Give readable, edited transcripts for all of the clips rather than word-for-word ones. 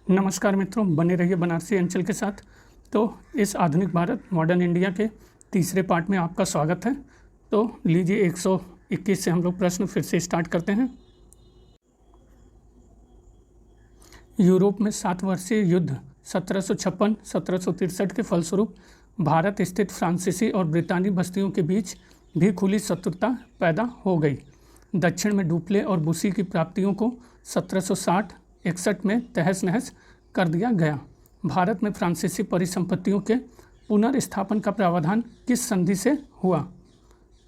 नमस्कार मित्रों, बने रहिए बनारसी अंचल के साथ। तो इस आधुनिक भारत मॉडर्न इंडिया के तीसरे पार्ट में आपका स्वागत है। तो लीजिए 121 से हम लोग प्रश्न फिर से स्टार्ट करते हैं। यूरोप में 7 वर्षीय युद्ध 1756-1763 के फलस्वरूप भारत स्थित फ्रांसीसी और ब्रितानी बस्तियों के बीच भी खुली शत्रुता पैदा हो गई। दक्षिण में डुप्ले और बुसी की प्राप्तियों को 1760-61 में तहस नहस कर दिया गया। भारत में फ्रांसीसी परिसंपत्तियों के पुनर्स्थापन का प्रावधान किस संधि से हुआ?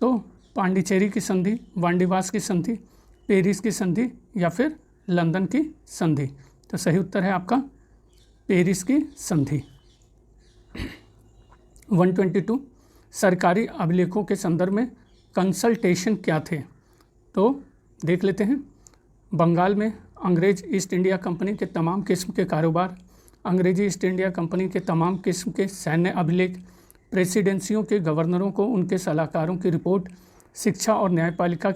तो पांडिचेरी की संधि, वांडीवास की संधि, पेरिस की संधि या फिर लंदन की संधि। तो सही उत्तर है आपका पेरिस की संधि। 122 सरकारी अभिलेखों के संदर्भ में कंसल्टेशन क्या थे? तो देख लेते हैं। बंगाल में अंग्रेज ईस्ट इंडिया कंपनी के तमाम किस्म के कारोबार, अंग्रेजी ईस्ट इंडिया कंपनी के तमाम किस्म के सैन्य अभिलेख, प्रेसिडेंसियों के गवर्नरों को उनके सलाहकारों की रिपोर्ट, शिक्षा और न्यायपालिका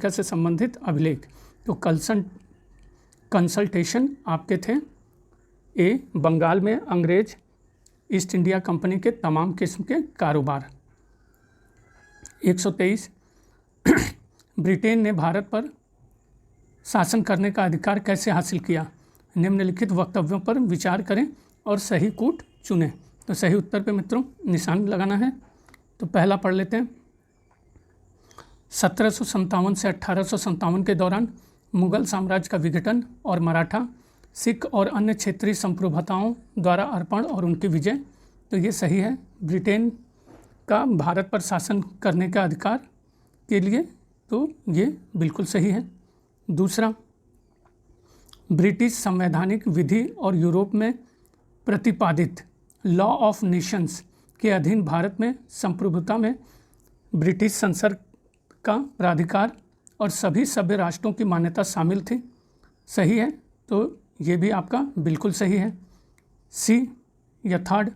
से संबंधित अभिलेख। तो कंसल्टेशन आपके थे ए, बंगाल में अंग्रेज ईस्ट इंडिया कंपनी के तमाम किस्म के कारोबार। 123 ब्रिटेन ने भारत पर शासन करने का अधिकार कैसे हासिल किया? निम्नलिखित वक्तव्यों पर विचार करें और सही कूट चुनें। तो सही उत्तर पे मित्रों निशान लगाना है। तो पहला पढ़ लेते हैं। 1757 से 1857 के दौरान मुगल साम्राज्य का विघटन और मराठा, सिख और अन्य क्षेत्रीय संप्रभुताओं द्वारा अर्पण और उनकी विजय। तो ये सही है। ब्रिटेन का भारत पर शासन करने का अधिकार के लिए, तो ये बिल्कुल सही है। दूसरा, ब्रिटिश संवैधानिक विधि और यूरोप में प्रतिपादित लॉ ऑफ नेशंस के अधीन भारत में संप्रभुता में ब्रिटिश संसद का प्राधिकार और सभी सभ्य राष्ट्रों की मान्यता शामिल थी। सही है। तो ये भी आपका बिल्कुल सही है। सी या थर्ड,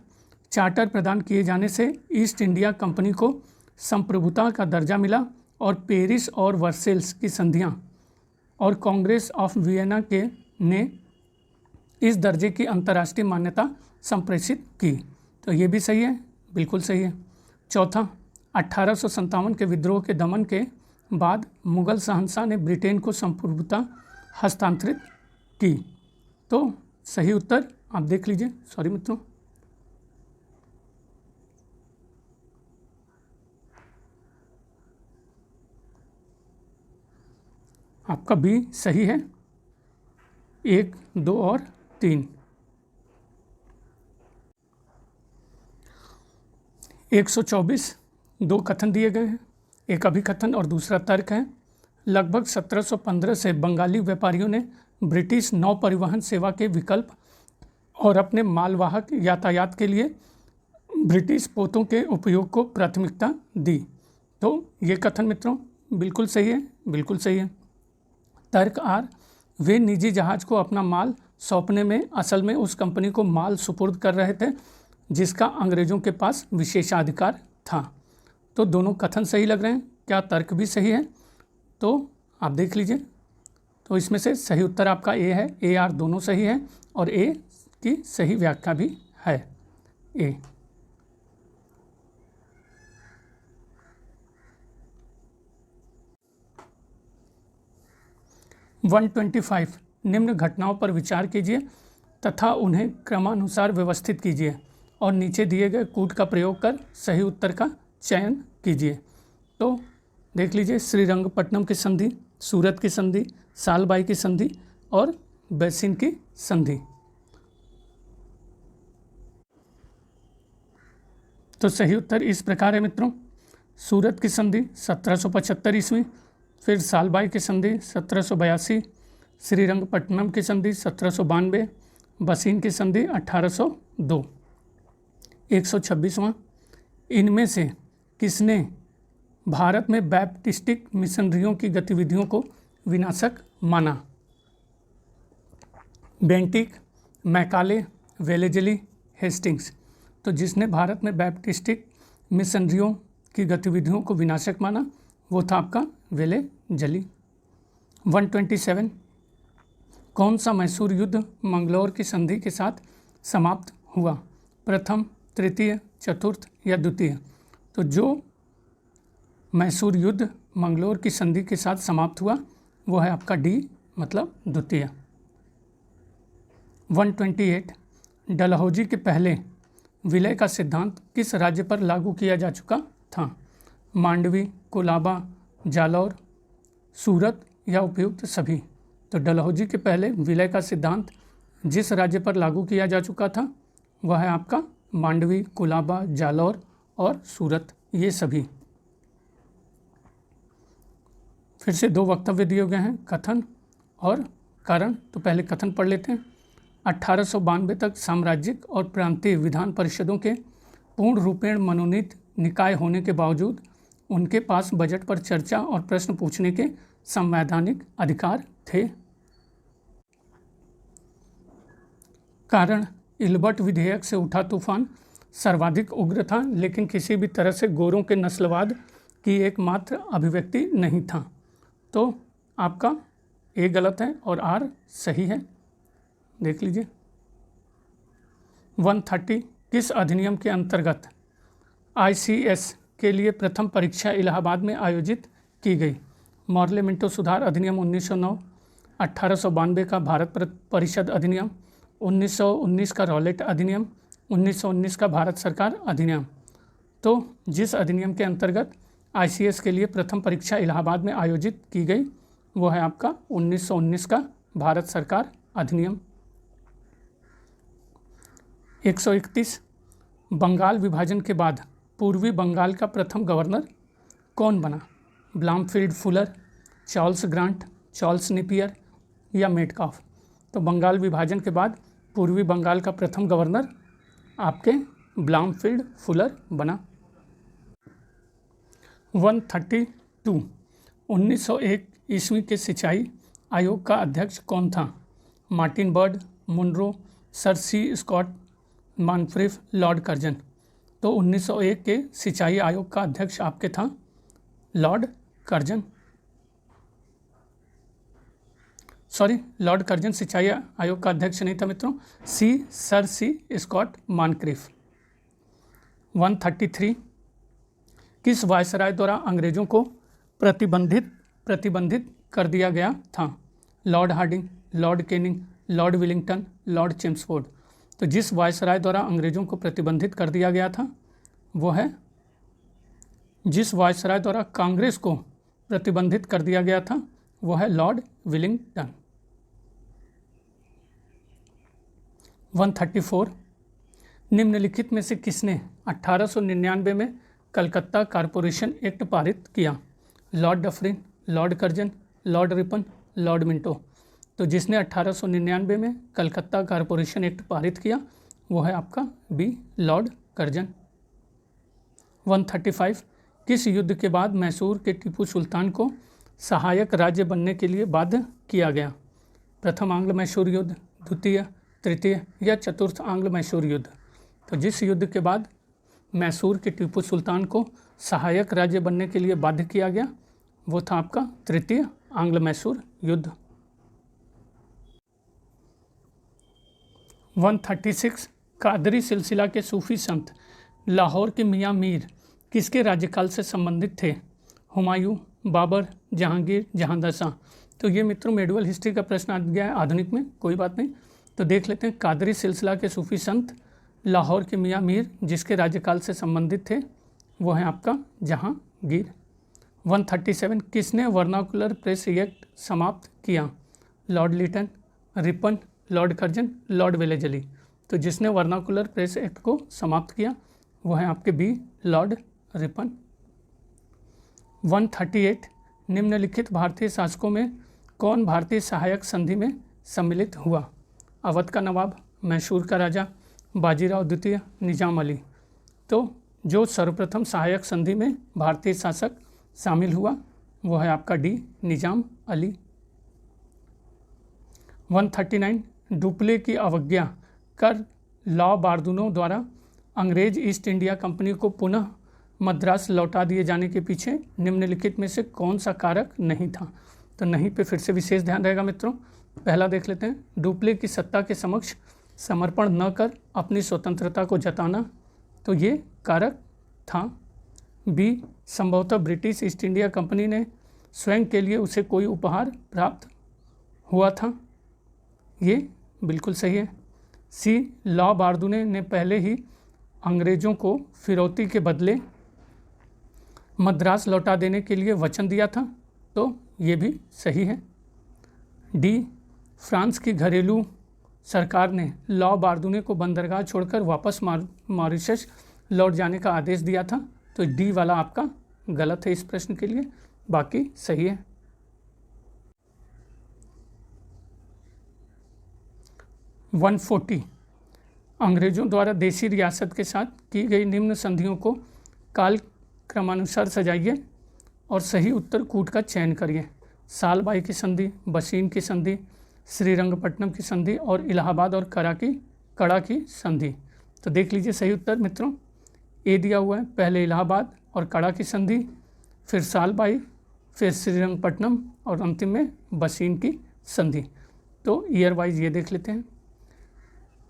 चार्टर प्रदान किए जाने से ईस्ट इंडिया कंपनी को संप्रभुता का दर्जा मिला और पेरिस और वर्सेल्स की संधियाँ और कांग्रेस ऑफ वियना के ने इस दर्जे की अंतर्राष्ट्रीय मान्यता संप्रेषित की। तो ये भी सही है, बिल्कुल सही है। चौथा, 1857 के विद्रोह के दमन के बाद मुगल शहंशाह ने ब्रिटेन को संप्रभुता हस्तांतरित की। तो सही उत्तर आप देख लीजिए। सॉरी मित्रों, आपका बी सही है। 1, 2 और 3। 124 दो कथन दिए गए हैं, एक अभिकथन और दूसरा तर्क है। लगभग 1715 से बंगाली व्यापारियों ने ब्रिटिश नौ परिवहन सेवा के विकल्प और अपने मालवाहक यातायात के लिए ब्रिटिश पोतों के उपयोग को प्राथमिकता दी। तो ये कथन मित्रों बिल्कुल सही है, बिल्कुल सही है। तर्क आर, वे निजी जहाज को अपना माल सौंपने में असल में उस कंपनी को माल सुपुर्द कर रहे थे जिसका अंग्रेज़ों के पास विशेषाधिकार था। तो दोनों कथन सही लग रहे हैं। क्या तर्क भी सही है? तो आप देख लीजिए। तो इसमें से सही उत्तर आपका ए है। ए आर दोनों सही है और ए की सही व्याख्या भी है ए। / 125 निम्न घटनाओं पर विचार कीजिए तथा उन्हें क्रमानुसार व्यवस्थित कीजिए और नीचे दिए गए कूट का प्रयोग कर सही उत्तर का चयन कीजिए। तो देख लीजिए, श्रीरंगपट्टनम की संधि, सूरत की संधि, सालबाई की संधि और बैसिन की संधि। तो सही उत्तर इस प्रकार है मित्रों। सूरत की संधि 1775 ईस्वी, फिर सालबाई की संधि 1782, श्रीरंगपट्टनम की संधि 1792, बसीन की संधि 1802। 126वां, इनमें से किसने भारत में बैप्टिस्टिक मिशनरियों की गतिविधियों को विनाशक माना? Bentinck, Macaulay, Wellesley, Hastings. तो जिसने भारत में बैप्टिस्टिक मिशनरियों की गतिविधियों को विनाशक माना वो था आपका वेलेजली। 127 कौन सा मैसूर युद्ध मंगलौर की संधि के साथ समाप्त हुआ? प्रथम, तृतीय, चतुर्थ या द्वितीय? तो जो मैसूर युद्ध मंगलौर की संधि के साथ समाप्त हुआ वो है आपका डी, मतलब द्वितीय। 128, डलहौजी के पहले विलय का सिद्धांत किस राज्य पर लागू किया जा चुका था? मांडवी, कोलाबा, जालौर, सूरत या उपयुक्त सभी? तो डलहौजी के पहले विलय का सिद्धांत जिस राज्य पर लागू किया जा चुका था वह है आपका मांडवी, कोलाबा, जालौर और सूरत, ये सभी। फिर से 2 वक्तव्य दिए गए हैं, कथन और कारण। तो पहले कथन पढ़ लेते हैं। 1892 तक साम्राज्यिक और प्रांतीय विधान परिषदों के पूर्ण रूपेण मनोनीत निकाय होने के बावजूद उनके पास बजट पर चर्चा और प्रश्न पूछने के संवैधानिक अधिकार थे। कारण, इल्बर्ट विधेयक से उठा तूफान सर्वाधिक उग्र था, लेकिन किसी भी तरह से गोरों के नस्लवाद की एकमात्र अभिव्यक्ति नहीं था। तो आपका ए गलत है और आर सही है, देख लीजिए। 130, किस अधिनियम के अंतर्गत ICS के लिए प्रथम परीक्षा इलाहाबाद में आयोजित की गई? मॉर्ले मिंटो सुधार अधिनियम 1909, 1892 का भारत परिषद अधिनियम, 1919 का रॉलेट अधिनियम, 1919 का भारत सरकार अधिनियम। तो जिस अधिनियम के अंतर्गत ICS के लिए प्रथम परीक्षा इलाहाबाद में आयोजित की गई वो है आपका 1919 का भारत सरकार अधिनियम। 131, बंगाल विभाजन के बाद पूर्वी बंगाल का प्रथम गवर्नर कौन बना? ब्लैमफील्ड Fuller, Charles Grant, Charles Napier या मेटकाफ? तो बंगाल विभाजन के बाद पूर्वी बंगाल का प्रथम गवर्नर आपके ब्लैमफील्ड फुलर बना। 132, 1901 ईस्वी के सिंचाई आयोग का अध्यक्ष कौन था? मार्टिन बर्ड, मुनरो, सर सी स्कॉट, मॉन्फ्रिफ, लॉर्ड कर्जन? तो 1901 के सिंचाई आयोग का अध्यक्ष आपके था Lord Curzon. Sorry, Lord Curzon सिंचाई आयोग का अध्यक्ष नहीं था मित्रों, सर सी स्कॉट मॉन्क्रिफ। 133, किस वायसराय द्वारा अंग्रेजों को प्रतिबंधित कर दिया गया था? Lord Hardinge, lord Canning, lord Willingdon, lord Chelmsford? तो जिस वायसराय द्वारा अंग्रेजों को प्रतिबंधित कर दिया गया था वो है, जिस वायसराय द्वारा कांग्रेस को प्रतिबंधित कर दिया गया था वो है लॉर्ड विलिंगटन। 134, निम्नलिखित में से किसने 1899 में कलकत्ता कारपोरेशन एक्ट पारित किया? Lord Dufferin, Lord Curzon, Lord Ripon, Lord Minto? तो जिसने 1899 में कलकत्ता कारपोरेशन एक्ट पारित किया वो है आपका बी, लॉर्ड कर्जन। 135, किस युद्ध के बाद मैसूर के टीपू सुल्तान को सहायक राज्य बनने के लिए बाध्य किया गया? प्रथम आंग्ल मैसूर युद्ध, द्वितीय, तृतीय या चतुर्थ आंग्ल मैसूर युद्ध? तो जिस युद्ध के बाद मैसूर के टीपू सुल्तान को सहायक राज्य बनने के लिए बाध्य किया गया वो था आपका तृतीय आंग्ल मैसूर युद्ध। 136, कादरी सिलसिला के सूफी संत लाहौर के मियाँ मीर किसके राज्यकाल से संबंधित थे? हुमायूं, बाबर, जहांगीर, जहांदशा? तो ये मित्रों मेडुअल हिस्ट्री का प्रश्न आ गया है आधुनिक में, कोई बात नहीं। तो देख लेते हैं, कादरी सिलसिला के सूफी संत लाहौर के मियाँ मीर जिसके राज्यकाल से संबंधित थे वो है आपका जहांगीर। 137, किसने वर्नाकुलर प्रेस एक्ट समाप्त किया? Lord Lytton, Ripon, lord Curzon, lord Wellesley? तो जिसने वर्नाकुलर प्रेस एक्ट को समाप्त किया वो है आपके बी, लॉर्ड रिपन। 138, निम्नलिखित भारतीय शासकों में कौन भारतीय सहायक संधि में सम्मिलित हुआ? अवध का नवाब, मैसूर का राजा, बाजीराव द्वितीय, निजाम अली? तो जो सर्वप्रथम सहायक संधि में भारतीय शासक शामिल हुआ वो है आपका डी, निजाम अली। 139, डुप्ले की अवज्ञा कर लॉ बारदूनों द्वारा अंग्रेज ईस्ट इंडिया कंपनी को पुनः मद्रास लौटा दिए जाने के पीछे निम्नलिखित में से कौन सा कारक नहीं था? तो नहीं पे फिर से विशेष ध्यान रहेगा मित्रों। पहला देख लेते हैं, डुप्ले की सत्ता के समक्ष समर्पण न कर अपनी स्वतंत्रता को जताना, तो ये कारक था। बी, संभवतः ब्रिटिश ईस्ट इंडिया कंपनी ने स्वयं के लिए उसे कोई उपहार प्राप्त हुआ था, ये बिल्कुल सही है। सी, लॉ बारदूने ने पहले ही अंग्रेज़ों को फिरौती के बदले मद्रास लौटा देने के लिए वचन दिया था, तो ये भी सही है। डी, फ्रांस की घरेलू सरकार ने लॉ बारदूने को बंदरगाह छोड़कर वापस मॉरिशस लौट जाने का आदेश दिया था, तो डी वाला आपका गलत है इस प्रश्न के लिए, बाकी सही है। 140, अंग्रेज़ों द्वारा देशी रियासत के साथ की गई निम्न संधियों को काल क्रमानुसार सजाइए और सही उत्तर कूट का चयन करिए। सालबाई की संधि, बसीन की संधि, श्रीरंगपट्टनम की संधि और इलाहाबाद और कड़ा की संधि। तो देख लीजिए सही उत्तर मित्रों, ए दिया हुआ है, पहले इलाहाबाद और कड़ा की संधि, फिर सालबाई, फिर श्रीरंगपट्टनम और अंतिम में बसीन की संधि। तो ईयर वाइज ये देख लेते हैं।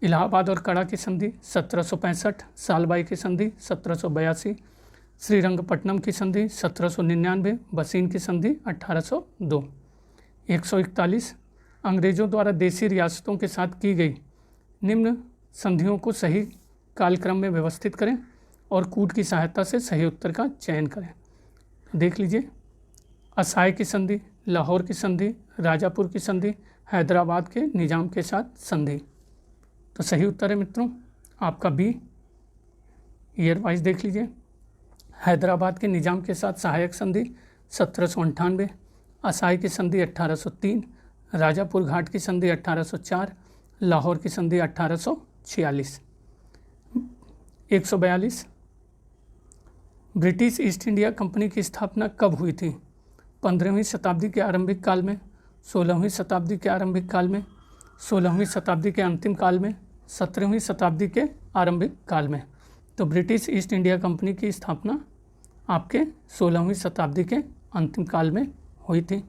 इलाहाबाद और कड़ा की संधि 1765, सालबाई की संधि 1782, श्रीरंगपट्टनम की संधि 1799, बसीन की संधि 1802। 141, अंग्रेज़ों द्वारा देशी रियासतों के साथ की गई निम्न संधियों को सही कालक्रम में व्यवस्थित करें और कूट की सहायता से सही उत्तर का चयन करें। देख लीजिए, असाय की संधि, लाहौर की संधि, राजापुर की संधि, हैदराबाद के निज़ाम के साथ संधि। तो सही उत्तर है मित्रों आपका बी। ईयर वाइज देख लीजिए, हैदराबाद के निज़ाम के साथ सहायक संधि 1798, असाई की संधि 1803, राजापुर घाट की संधि 1804, लाहौर की संधि 1846। 142, ब्रिटिश ईस्ट इंडिया कंपनी की स्थापना कब हुई थी? 15वीं शताब्दी के आरंभिक काल में, 16वीं शताब्दी के आरंभिक काल में, 16वीं शताब्दी के अंतिम काल में, 17वीं शताब्दी के आरंभिक काल में। तो ब्रिटिश ईस्ट इंडिया कंपनी की स्थापना आपके 16वीं शताब्दी के अंतिम काल में हुई थी।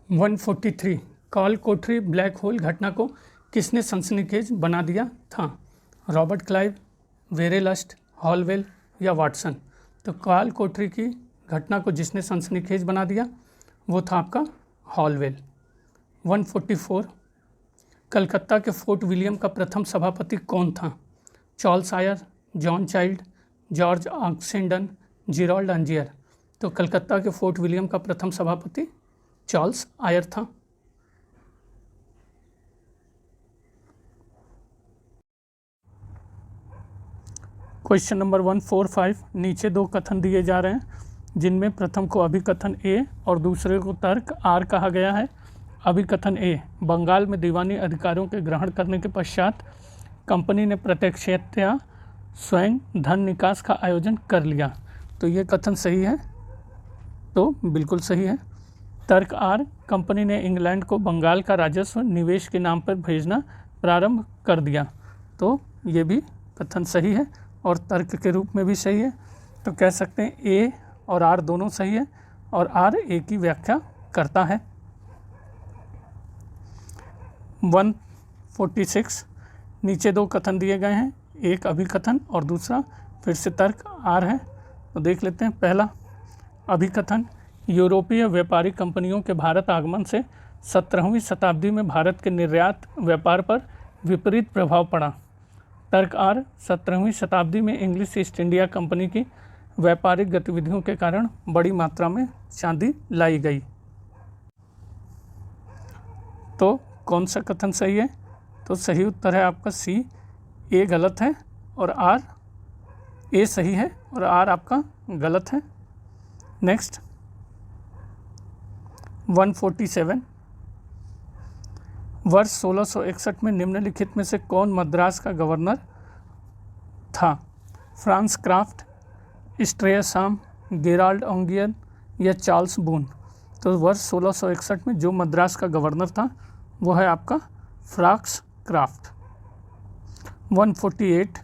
143, काल कोठरी ब्लैक होल घटना को किसने सनसनीखेज बना दिया था? रॉबर्ट क्लाइव, वेरेलस्ट, हॉलवेल या वाटसन? तो काल कोठरी की घटना को जिसने सनसनीखेज बना दिया वो था आपका हॉलवेल। 144, कलकत्ता के फोर्ट विलियम का प्रथम सभापति कौन था? Charles Eyre, John Child, George Oxenden, Gerald Aungier? तो कलकत्ता के फोर्ट विलियम का प्रथम सभापति चार्ल्स आयर था। क्वेश्चन नंबर 145, नीचे दो कथन दिए जा रहे हैं जिनमें प्रथम को अभिकथन ए और दूसरे को तर्क आर कहा गया है। अभिकथन ए, बंगाल में दीवानी अधिकारों के ग्रहण करने के पश्चात कंपनी ने प्रत्यक्षतया स्वयं धन निकास का आयोजन कर लिया। तो ये कथन सही है, तो बिल्कुल सही है। तर्क आर, कंपनी ने इंग्लैंड को बंगाल का राजस्व निवेश के नाम पर भेजना प्रारंभ कर दिया। तो ये भी कथन सही है और तर्क के रूप में भी सही है। तो कह सकते हैं ए और आर दोनों सही है और आर ए की व्याख्या करता है। 146, नीचे दो कथन दिए गए हैं, एक अभिकथन और दूसरा फिर से तर्क आर है। तो देख लेते हैं। पहला अभिकथन, यूरोपीय व्यापारी कंपनियों के भारत आगमन से 17वीं शताब्दी में भारत के निर्यात व्यापार पर विपरीत प्रभाव पड़ा। तर्क आर, 17वीं शताब्दी में इंग्लिश ईस्ट इंडिया कंपनी की व्यापारिक गतिविधियों के कारण बड़ी मात्रा में चांदी लाई गई। तो कौन सा कथन सही है? तो सही उत्तर है आपका सी, ए गलत है और आर, ए सही है और आर आपका गलत है। नेक्स्ट 147, वर्ष 1661 में निम्नलिखित में से कौन मद्रास का गवर्नर था? फ्रांस क्राफ्ट, स्ट्रेयसाम, गेराल्ड ओंगियर या चार्ल्स बून? तो वर्ष 1661 में जो मद्रास का गवर्नर था वो है आपका फ्रांस क्राफ्ट। 148,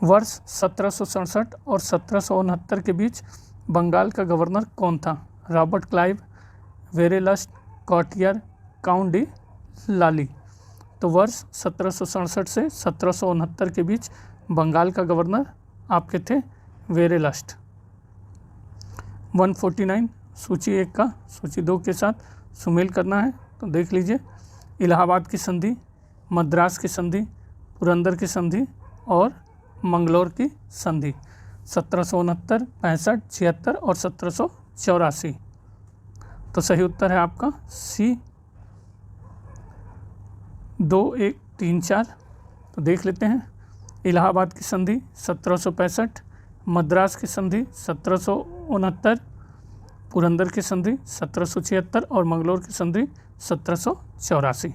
वर्ष 1767 और 1769 के बीच बंगाल का गवर्नर कौन था? Robert Clive, Verelst, Cartier, Count de Lally. तो वर्ष 1767 से 1769 के बीच बंगाल का गवर्नर आपके थे वेरेलस्ट। 149 सूची 1 का सूची 2 के साथ सुमेल करना है तो देख लीजिए। इलाहाबाद की संधि, मद्रास की संधि, पुरंदर की संधि और मंगलौर की संधि 1769, 65, 76 और 1784। तो सही उत्तर है आपका सी 2, 1, 3, 4। तो देख लेते हैं। इलाहाबाद की संधि 1765, मद्रास की संधि 1769, पुरंदर की संधि 1776 और मंगलौर की संधि 1784।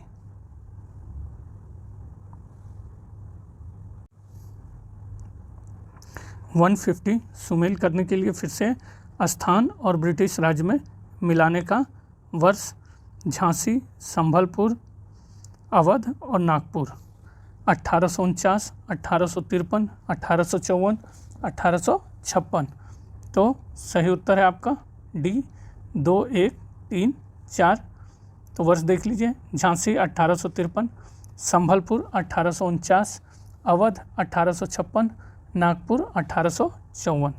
वन 150 सुमेल करने के लिए फिर से स्थान और ब्रिटिश राज्य में मिलाने का वर्ष झांसी, संभलपुर, अवध और नागपुर 1849, 1853, 1854, 1856। तो सही उत्तर है आपका डी 2, 1, 3, 4। तो वर्ष देख लीजिए। झांसी 1853, संभलपुर 1849, अवध 1856, नागपुर 1854।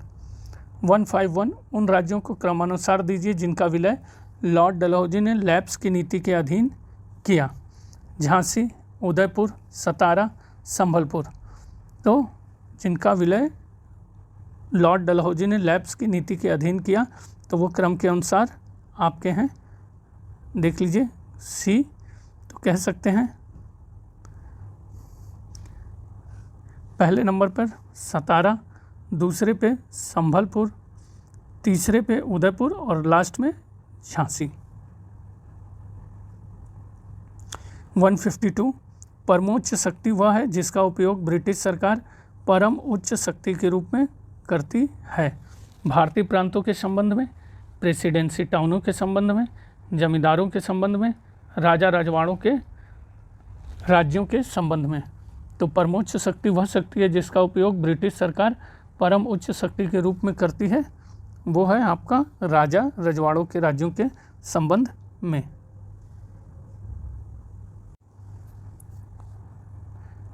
151 उन राज्यों को क्रमानुसार दीजिए जिनका विलय लॉर्ड डलहौजी ने लैप्स की नीति के अधीन किया। झांसी, उदयपुर, सतारा, संभलपुर। तो जिनका विलय लॉर्ड डलहौजी ने लैप्स की नीति के अधीन किया तो वो क्रम के अनुसार आपके हैं, देख लीजिए सी। तो कह सकते हैं पहले नंबर पर सतारा, दूसरे पे संभलपुर, तीसरे पे उदयपुर और लास्ट में झांसी। 152 परमोच्च शक्ति वह है जिसका उपयोग ब्रिटिश सरकार परम उच्च शक्ति के रूप में करती है। भारतीय प्रांतों के संबंध में, प्रेसिडेंसी टाउनों के संबंध में, जमींदारों के संबंध में, राजा रजवाड़ों के राज्यों के संबंध में। तो परमोच्च शक्ति वह शक्ति है जिसका उपयोग ब्रिटिश सरकार परम उच्च शक्ति के रूप में करती है, वो है आपका राजा रजवाड़ों के राज्यों के संबंध में।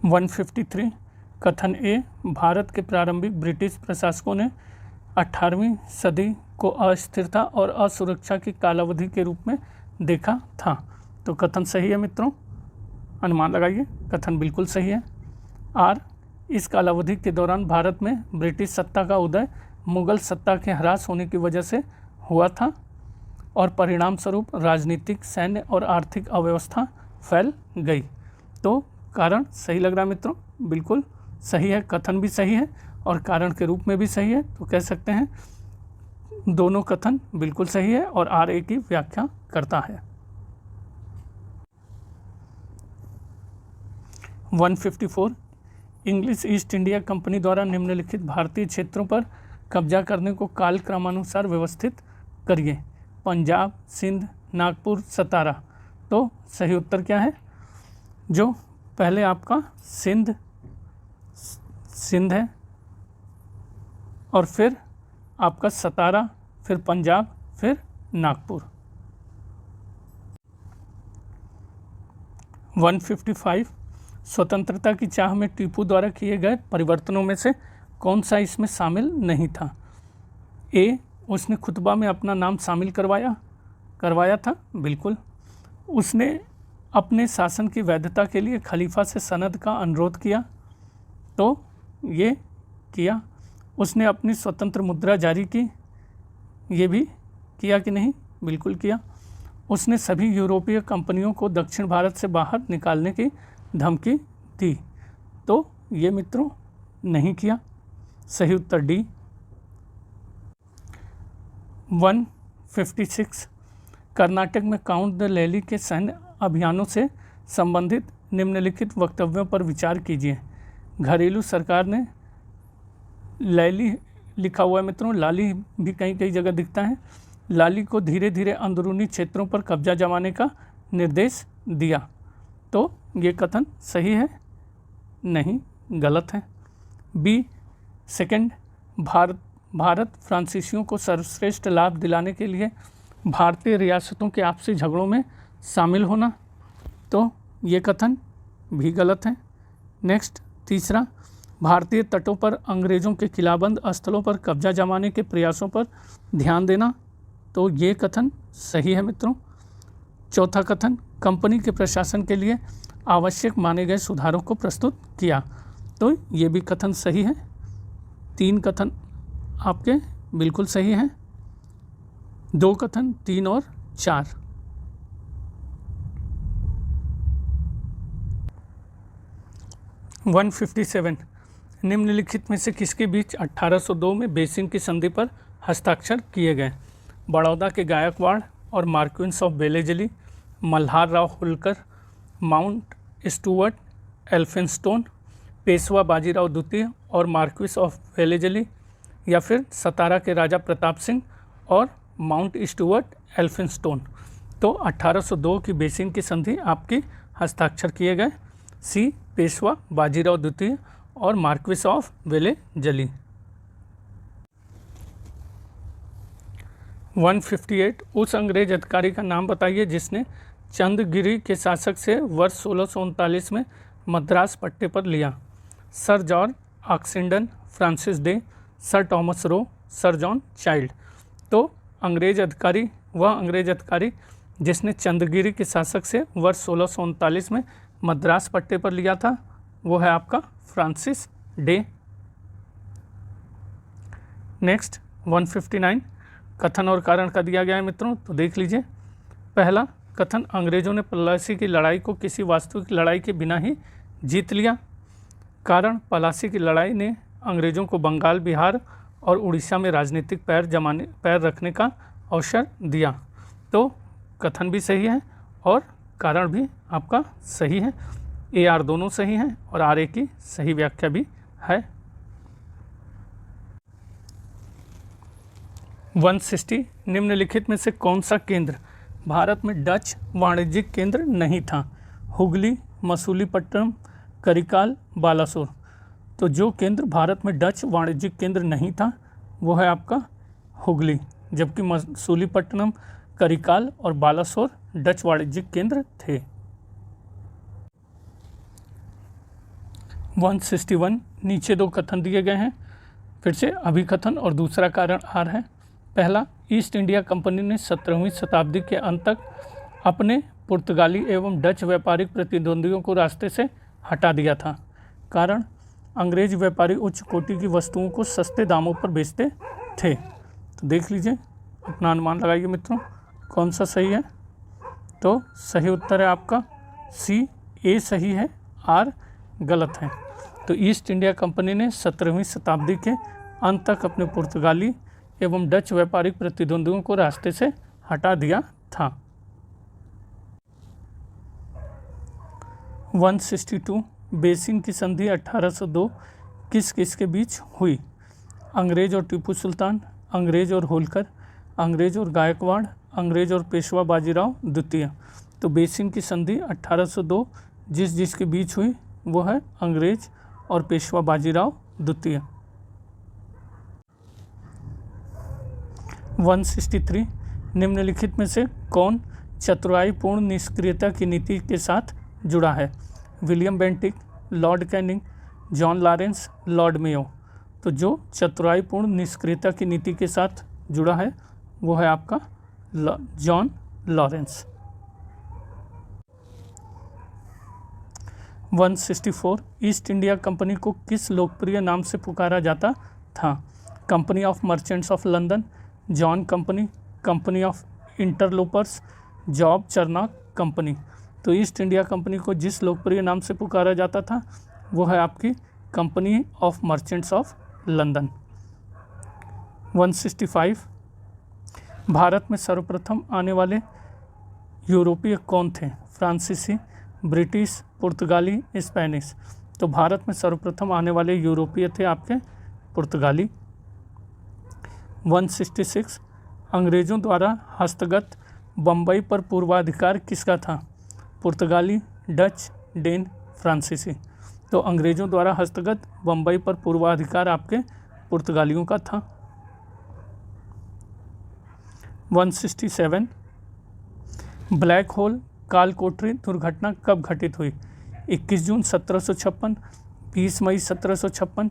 153 कथन ए भारत के प्रारंभिक ब्रिटिश प्रशासकों ने 18वीं सदी को अस्थिरता और असुरक्षा की कालावधि के रूप में देखा था। तो कथन सही है मित्रों, अनुमान लगाइए। कथन बिल्कुल सही है। आर इस कालावधि के दौरान भारत में ब्रिटिश सत्ता का उदय मुगल सत्ता के ह्रास होने की वजह से हुआ था और परिणाम स्वरूप राजनीतिक, सैन्य और आर्थिक अव्यवस्था फैल गई। तो कारण सही लग रहा है मित्रों, बिल्कुल सही है। कथन भी सही है और कारण के रूप में भी सही है। तो कह सकते हैं दोनों कथन बिल्कुल सही है और आर ए की व्याख्या करता है। 154 इंग्लिश ईस्ट इंडिया कंपनी द्वारा निम्नलिखित भारतीय क्षेत्रों पर कब्जा करने को काल क्रमानुसार व्यवस्थित करिए। पंजाब, सिंध, नागपुर, सतारा। तो सही उत्तर क्या है? जो पहले आपका सिंध है और फिर आपका सतारा, फिर पंजाब, फिर नागपुर। 155 स्वतंत्रता की चाह में टीपू द्वारा किए गए परिवर्तनों में से कौन सा इसमें शामिल नहीं था? ए उसने खुतबा में अपना नाम शामिल करवाया था, बिल्कुल। उसने अपने शासन की वैधता के लिए खलीफा से सनद का अनुरोध किया, तो ये किया। उसने अपनी स्वतंत्र मुद्रा जारी की, ये भी किया कि नहीं? बिल्कुल किया। उसने सभी यूरोपीय कंपनियों को दक्षिण भारत से बाहर निकालने की धमकी दी, तो ये मित्रों नहीं किया। सही उत्तर डी। 156 कर्नाटक में काउंट द लैली के सैन्य अभियानों से संबंधित निम्नलिखित वक्तव्यों पर विचार कीजिए। घरेलू सरकार ने लैली लिखा हुआ है मित्रों, लाली भी कई जगह दिखता है। लाली को धीरे धीरे अंदरूनी क्षेत्रों पर कब्जा जमाने का निर्देश दिया, तो ये कथन सही है? नहीं, गलत है। बी सेकंड भारत फ्रांसीसियों को सर्वश्रेष्ठ लाभ दिलाने के लिए भारतीय रियासतों के आपसी झगड़ों में शामिल होना, तो ये कथन भी गलत है। नेक्स्ट तीसरा, भारतीय तटों पर अंग्रेज़ों के किलाबंद स्थलों पर कब्जा जमाने के प्रयासों पर ध्यान देना, तो ये कथन सही है मित्रों। चौथा कथन, कंपनी के प्रशासन के लिए आवश्यक माने गए सुधारों को प्रस्तुत किया, तो ये भी कथन सही है। 3 कथन आपके बिल्कुल सही हैं। 2 कथन 3 और 4। वन 57, निम्नलिखित में से किसके बीच 1802 में बेसिन की संधि पर हस्ताक्षर किए गए? बड़ौदा के गायकवाड़ और Marquis of Wellesley, Malhar Rao Holkar, Mount Stuart Elphinstone, Peshwa Bajirao द्वितीय और मार्क्विस ऑफ वेलेजली, या फिर सतारा के राजा प्रताप सिंह और माउंट स्टुअर्ट एल्फिंस्टोन। तो 1802 की बेसिन की संधि आपकी हस्ताक्षर किए गए सी, पेशवा बाजीराव द्वितीय और मार्क्विस ऑफ वेलेजली। 158, उस अंग्रेज अधिकारी का नाम बताइए जिसने चंद्रगिरी के शासक से वर्ष 1639 में मद्रास पट्टे पर लिया। Sir George Oxenden, Francis Day, sir Thomas Roe, sir John Child. तो अंग्रेज अधिकारी, वह अंग्रेज अधिकारी जिसने चंद्रगिरी के शासक से वर्ष 1639 में मद्रास पट्टे पर लिया था, वो है आपका फ्रांसिस डे। नेक्स्ट 159, कथन और कारण का दिया गया है मित्रों, तो देख लीजिए। पहला कथन, अंग्रेजों ने पलासी की लड़ाई को किसी वास्तविक लड़ाई के बिना ही जीत लिया। कारण, पलासी की लड़ाई ने अंग्रेजों को बंगाल, बिहार और उड़ीसा में राजनीतिक पैर रखने का अवसर दिया। तो कथन भी सही है और कारण भी आपका सही है। ए आर दोनों सही हैं और आर ए की सही व्याख्या भी है। 160, निम्नलिखित में से कौन सा केंद्र भारत में डच वाणिज्यिक केंद्र नहीं था? हुगली, मसूलीपट्टनम, करिकाल, बालासोर। तो जो केंद्र भारत में डच वाणिज्यिक केंद्र नहीं था वो है आपका हुगली, जबकि मसूलीपट्टनम, करिकाल और बालासोर डच वाणिज्यिक केंद्र थे। 161, नीचे 2 कथन दिए गए हैं, फिर से अभिकथन और दूसरा कारण आर है। पहला, ईस्ट इंडिया कंपनी ने 17वीं शताब्दी के अंत तक अपने पुर्तगाली एवं डच व्यापारिक प्रतिद्वंदियों को रास्ते से हटा दिया था। कारण, अंग्रेज व्यापारी उच्च कोटि की वस्तुओं को सस्ते दामों पर बेचते थे। तो देख लीजिए, अपना अनुमान लगाइए मित्रों, कौन सा सही है? तो सही उत्तर है आपका सी, ए सही है, आर गलत है। तो ईस्ट इंडिया कंपनी ने 17वीं शताब्दी के अंत तक अपने पुर्तगाली एवं डच व्यापारिक प्रतिद्वंदियों को रास्ते से हटा दिया था। 162, बेसिन की संधि 1802 किस किस के बीच हुई? अंग्रेज और टीपू सुल्तान, अंग्रेज और होलकर, अंग्रेज और गायकवाड़, अंग्रेज और पेशवा बाजीराव द्वितीय। तो बेसिन की संधि 1802 जिसके बीच हुई वो है अंग्रेज और पेशवा बाजीराव द्वितीय। 163, निम्नलिखित में से कौन चतुराईपूर्ण निष्क्रियता की नीति के साथ जुड़ा है? William Bentinck, Lord Canning, John Lawrence, Lord Mayo. तो जो चतुराईपूर्ण निष्क्रियता की नीति के साथ जुड़ा है वो है आपका John Lawrence. 164, East India Company को किस लोकप्रिय नाम से पुकारा जाता था? Company of merchants of London, John company, company of interlopers, Job Charnock company. तो ईस्ट इंडिया कंपनी को जिस लोकप्रिय नाम से पुकारा जाता था वो है आपकी company of merchants of London. 165, Bharat में सर्वप्रथम आने वाले यूरोपीय कौन थे? फ्रांसीसी, ब्रिटिश, पुर्तगाली, स्पेनिश। तो भारत में सर्वप्रथम आने वाले यूरोपीय थे आपके पुर्तगाली। 166, अंग्रेज़ों द्वारा हस्तगत बम्बई पर पूर्वाधिकार किसका था? पुर्तगाली, डच, डेन, फ्रांसीसी। तो अंग्रेज़ों द्वारा हस्तगत बम्बई पर पूर्वाधिकार आपके पुर्तगालियों का था। 167 ब्लैक होल कालकोठरी दुर्घटना कब घटित हुई? 21 जून 1756, 20 मई 1756,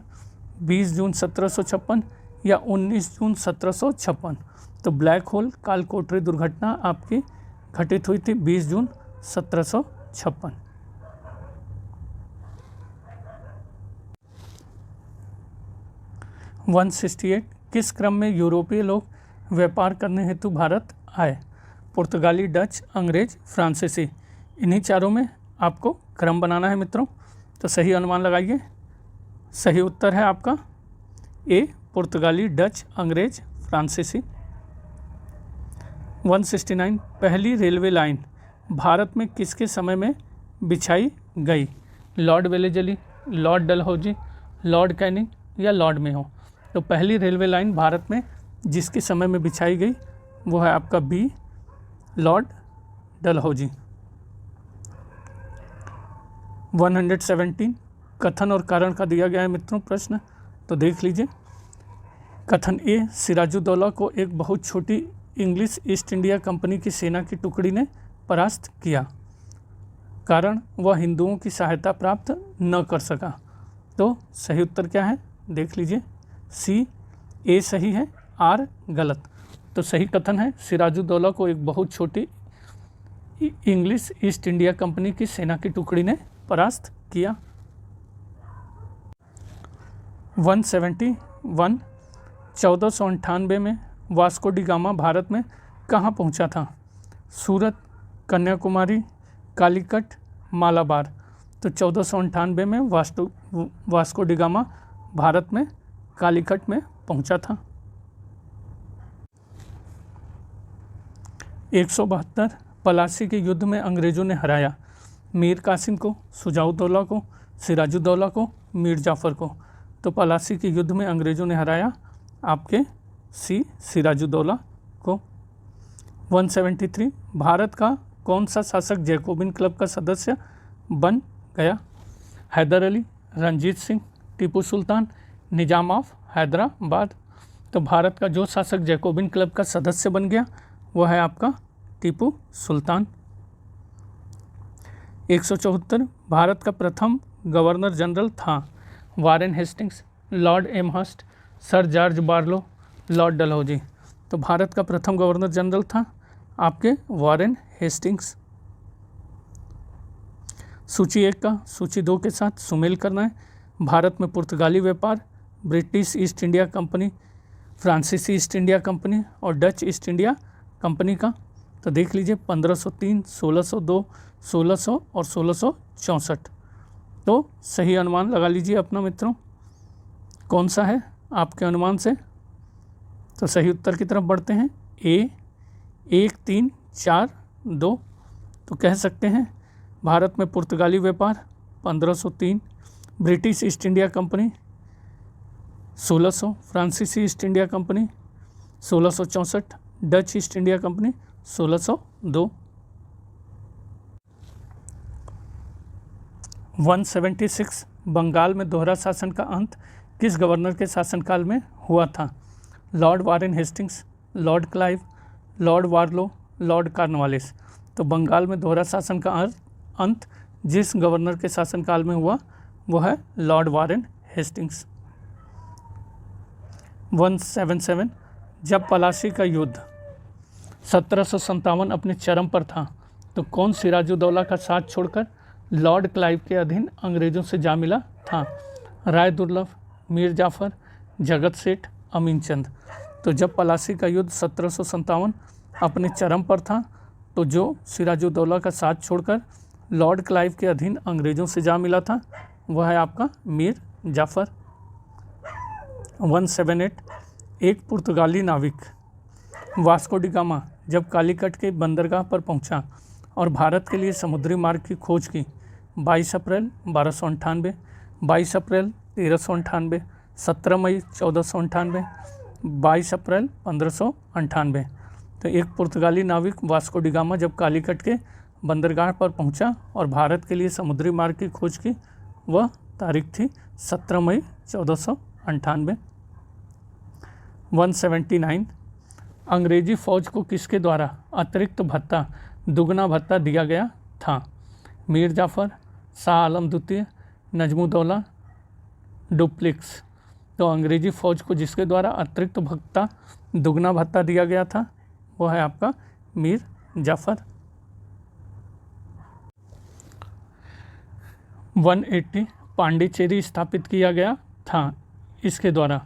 20 जून 1756 या 19 जून 1756? तो ब्लैक होल कालकोठरी दुर्घटना आपकी घटित हुई थी 20 जून 1756। 168 किस क्रम में यूरोपीय लोग व्यापार करने हेतु भारत आए? पुर्तगाली, डच, अंग्रेज, फ्रांसीसी। इन्हीं चारों में आपको क्रम बनाना है मित्रों। तो सही अनुमान लगाइए। सही उत्तर है आपका ए, पुर्तगाली, डच, अंग्रेज, फ्रांसीसी। 169 पहली रेलवे लाइन भारत में किसके समय में बिछाई गई? Lord Wellesley, Lord Dalhousie, Lord Canning या लॉर्ड मेयो? तो पहली रेलवे लाइन भारत में जिसके समय में बिछाई गई वो है आपका बी, लॉर्ड डलहौजी। 117 कथन और कारण का दिया गया है मित्रों प्रश्न, तो देख लीजिए। कथन ए, सिराजुद्दौला को एक बहुत छोटी इंग्लिश ईस्ट इंडिया कंपनी की सेना की टुकड़ी ने परास्त किया। कारण, वह हिंदुओं की सहायता प्राप्त न कर सका। तो सही उत्तर क्या है देख लीजिए। सी, ए सही है, आर गलत। तो सही कथन है सिराजुद्दौला को एक बहुत छोटी इंग्लिश ईस्ट इंडिया कंपनी की सेना की टुकड़ी ने परास्त किया। 171 1498 में वास्को डी गामा भारत में कहाँ पहुँचा था? सूरत, कन्याकुमारी, कालीकट, मालाबार। तो 1498 में वास्को डी गामा भारत में कालीकट में पहुँचा था। 172 पलासी के युद्ध में अंग्रेज़ों ने हराया। मीर कासिम को, शुजाउद्दौला को, सिराजुद्दौला को, मीर जाफ़र को। तो पलासी के युद्ध में अंग्रेज़ों ने हराया आपके सी, सिराजुद्दौला को। 173 भारत का कौन सा शासक जैकोबिन क्लब का सदस्य बन गया? हैदर अली, रंजीत सिंह, टीपू सुल्तान, निजाम ऑफ हैदराबाद। तो भारत का जो शासक जैकोबिन क्लब का सदस्य बन गया वह है आपका टीपू सुल्तान। 174 भारत का प्रथम गवर्नर जनरल था? Warren Hastings, Lord Amherst, sir George Barlow, Lord Dalhousie. तो भारत का प्रथम गवर्नर जनरल था आपके वारेन हेस्टिंग्स। सूची 1 का सूची 2 के साथ सुमेल करना है। भारत में पुर्तगाली व्यापार, ब्रिटिश ईस्ट इंडिया कंपनी, फ्रांसीसी ईस्ट इंडिया कंपनी और डच ईस्ट इंडिया कंपनी का। तो देख लीजिए 1503, 1602, 1600 और 1664। तो सही अनुमान लगा लीजिए अपना मित्रों, कौन सा है आपके अनुमान से। तो सही उत्तर की तरफ बढ़ते हैं। ए 1, 3, 4, 2। तो कह सकते हैं भारत में पुर्तगाली व्यापार 1503, ब्रिटिश ईस्ट इंडिया कंपनी 1600, फ्रांसीसी East India company 1664, Dutch East India company 1602। 176 Bengal में दोहरा शासन का अंत किस गवर्नर के शासनकाल में हुआ था? Lord Warren Hastings, Lord Clive, Lord Barlow, Lord Cornwallis. तो बंगाल में दोहरा शासन का अंत जिस गवर्नर के शासनकाल में हुआ वह है लॉर्ड वारेन हेस्टिंग्स। 177 जब पलासी का युद्ध 1757 अपने चरम पर था तो कौन सिराजुद्दौला का साथ छोड़कर लॉर्ड क्लाइव के अधीन अंग्रेज़ों से जा मिला था? राय दुर्लभ, मीर जाफ़र, जगत सेठ, अमीन चंद। तो जब पलासी का युद्ध 1757 अपने चरम पर था तो जो सिराजुद्दौला का साथ छोड़कर लॉर्ड क्लाइव के अधीन अंग्रेज़ों से जा मिला था वह है आपका मीर जाफ़र। 178 एक पुर्तगाली नाविक वास्को डी गामा जब कालीकट के बंदरगाह पर पहुंचा और भारत के लिए समुद्री मार्ग की खोज की 22 अप्रैल 1298, 22 अप्रैल 1398, 17 मई 1498, 22 अप्रैल 1598। तो एक पुर्तगाली नाविक वास्को डी गामा जब कालीकट के बंदरगाह पर पहुंचा और भारत के लिए समुद्री मार्ग की खोज की वह तारीख थी 17 मई 1498। 179 अंग्रेजी फ़ौज को किसके द्वारा अतिरिक्त भत्ता दुगना भत्ता दिया गया था? मीर जाफ़र, शाह आलम द्वितीय, नजमुद्दौला, डुप्लेक्स। तो अंग्रेजी फ़ौज को जिसके द्वारा अतिरिक्त भत्ता दुगना भत्ता दिया गया था वो है आपका मीर जाफ़र। 180 पांडिचेरी स्थापित किया गया था इसके द्वारा?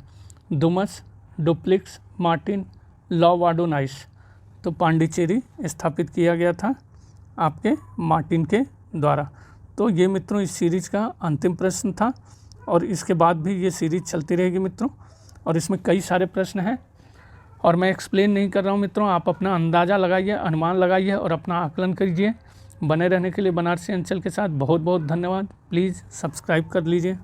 Dumas, duplex, Martin, law वार्डोनाइस। तो पांडिचेरी स्थापित किया गया था आपके मार्टिन के द्वारा। तो ये मित्रों इस सीरीज़ का अंतिम प्रश्न था और इसके बाद भी ये सीरीज़ चलती रहेगी मित्रों, और इसमें कई सारे प्रश्न हैं और मैं एक्सप्लेन नहीं कर रहा हूँ मित्रों, आप अपना अंदाज़ा लगाइए, अनुमान लगाइए और अपना आकलन कीजिए। बने रहने के लिए बनारसी अंचल के साथ बहुत बहुत धन्यवाद। प्लीज़ सब्सक्राइब कर लीजिए।